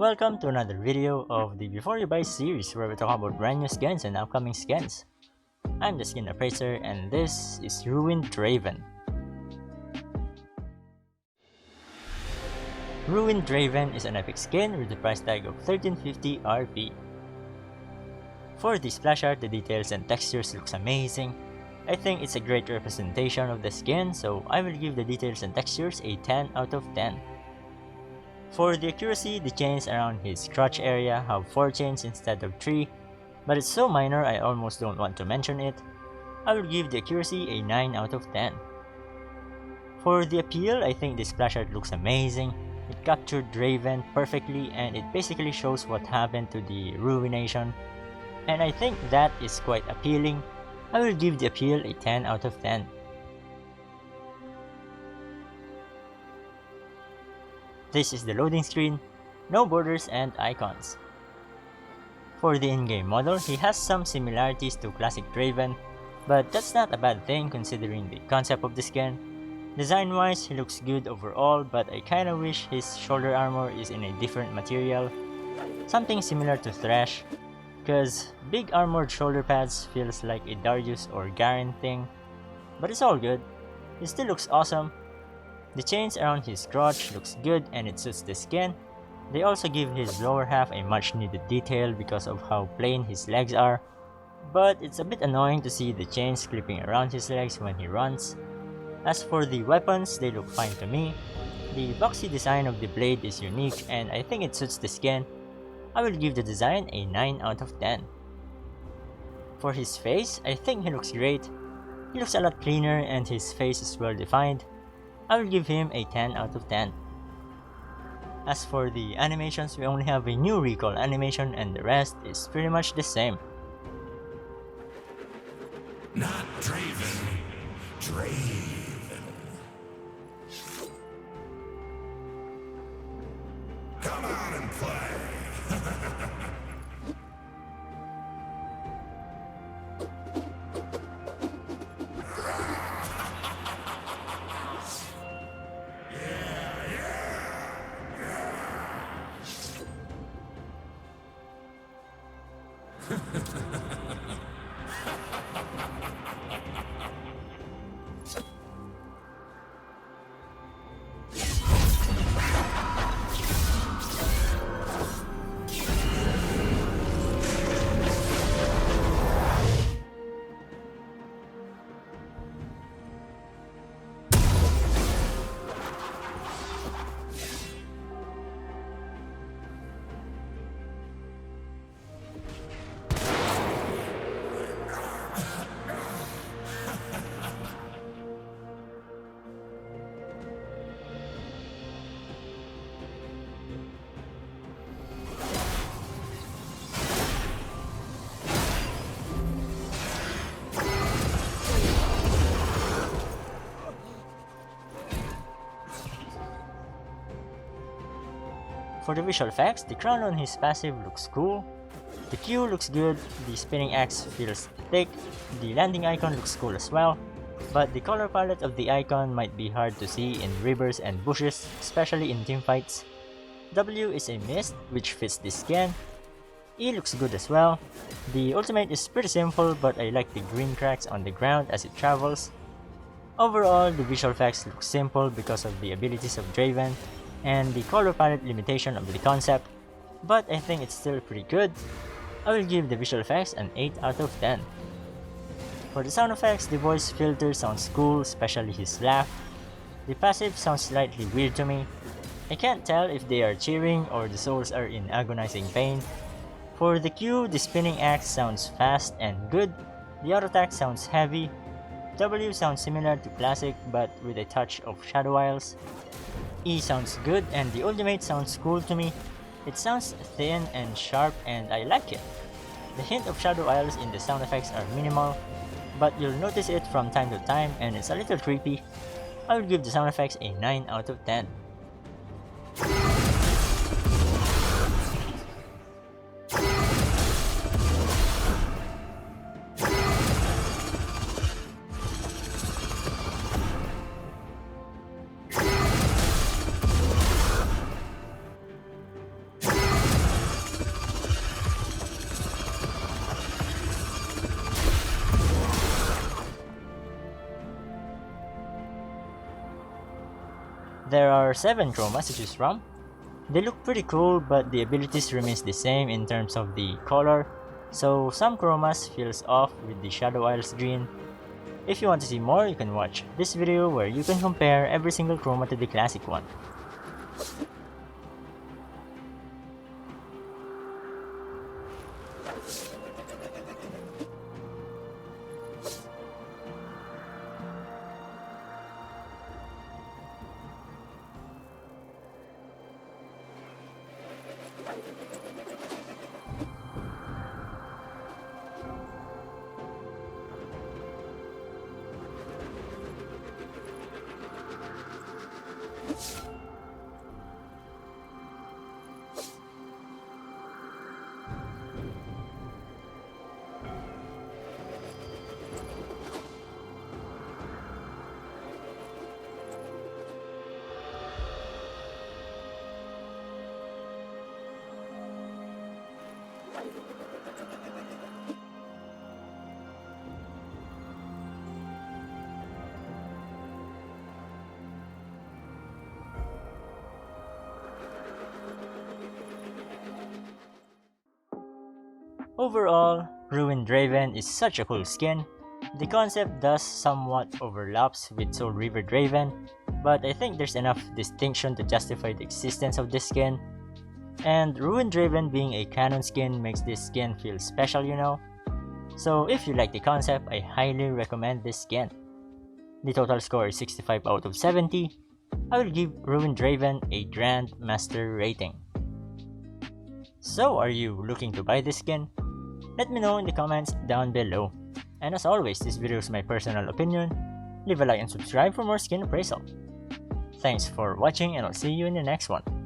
Welcome to another video of the Before You Buy series where we talk about brand new skins and upcoming skins. I'm the Skin Appraiser and this is Ruined Draven. Ruined Draven is an epic skin with a price tag of 1350 RP. For the splash art, the details and textures looks amazing. I think it's a great representation of the skin, so I will give the details and textures a 10 out of 10. For the accuracy, the chains around his crotch area have 4 chains instead of 3, but it's so minor I almost don't want to mention it. I will give the accuracy a 9 out of 10. For the appeal, I think the splash art looks amazing. It captured Draven perfectly and it basically shows what happened to the Ruination, and I think that is quite appealing. I will give the appeal a 10 out of 10. This is the loading screen, no borders and icons. For the in-game model, he has some similarities to classic Draven, but that's not a bad thing considering the concept of the skin. Design-wise, he looks good overall, but I kinda wish his shoulder armor is in a different material, something similar to Thresh, cause big armored shoulder pads feels like a Darius or Garen thing, but it's all good. He still looks awesome. The chains around his crotch looks good and it suits the skin. They also give his lower half a much needed detail because of how plain his legs are, but it's a bit annoying to see the chains clipping around his legs when he runs. As for the weapons, they look fine to me. The boxy design of the blade is unique and I think it suits the skin. I will give the design a 9 out of 10. For his face, I think he looks great. He looks a lot cleaner and his face is well defined. I will give him a 10 out of 10. As for the animations, we only have a new recall animation and the rest is pretty much the same. Not Draven, Draven. Come on and play. For the visual effects, the crown on his passive looks cool, the Q looks good, the spinning axe feels thick, the landing icon looks cool as well, but the color palette of the icon might be hard to see in rivers and bushes, especially in teamfights. W is a mist, which fits the skin. E looks good as well. The ultimate is pretty simple, but I like the green cracks on the ground as it travels. Overall, the visual effects look simple because of the abilities of Draven and the color palette limitation of the concept, but I think it's still pretty good. I will give the visual effects an 8 out of 10. For the sound effects, the voice filter sounds cool, especially his laugh. The passive sounds slightly weird to me. I can't tell if they are cheering or the souls are in agonizing pain. For the Q, the spinning axe sounds fast and good. The auto attack sounds heavy. W sounds similar to classic but with a touch of Shadow Isles. E sounds good and the ultimate sounds cool to me. It sounds thin and sharp and I like it. The hint of Shadow Isles in the sound effects are minimal, but you'll notice it from time to time and it's a little creepy. I will give the sound effects a 9 out of 10. There are 7 chromas to choose from. They look pretty cool, but the abilities remains the same in terms of the color, so some chromas feels off with the Shadow Isles green. If you want to see more, you can watch this video where you can compare every single chroma to the classic one. Overall, Ruined Draven is such a cool skin. The concept does somewhat overlaps with Soul River Draven, but I think there's enough distinction to justify the existence of this skin. And Ruined Draven being a canon skin makes this skin feel special, you know? So if you like the concept, I highly recommend this skin. The total score is 65 out of 70. I will give Ruined Draven a Grand Master rating. So are you looking to buy this skin? Let me know in the comments down below. And as always, this video is my personal opinion. Leave a like and subscribe for more skin appraisal. Thanks for watching and I'll see you in the next one.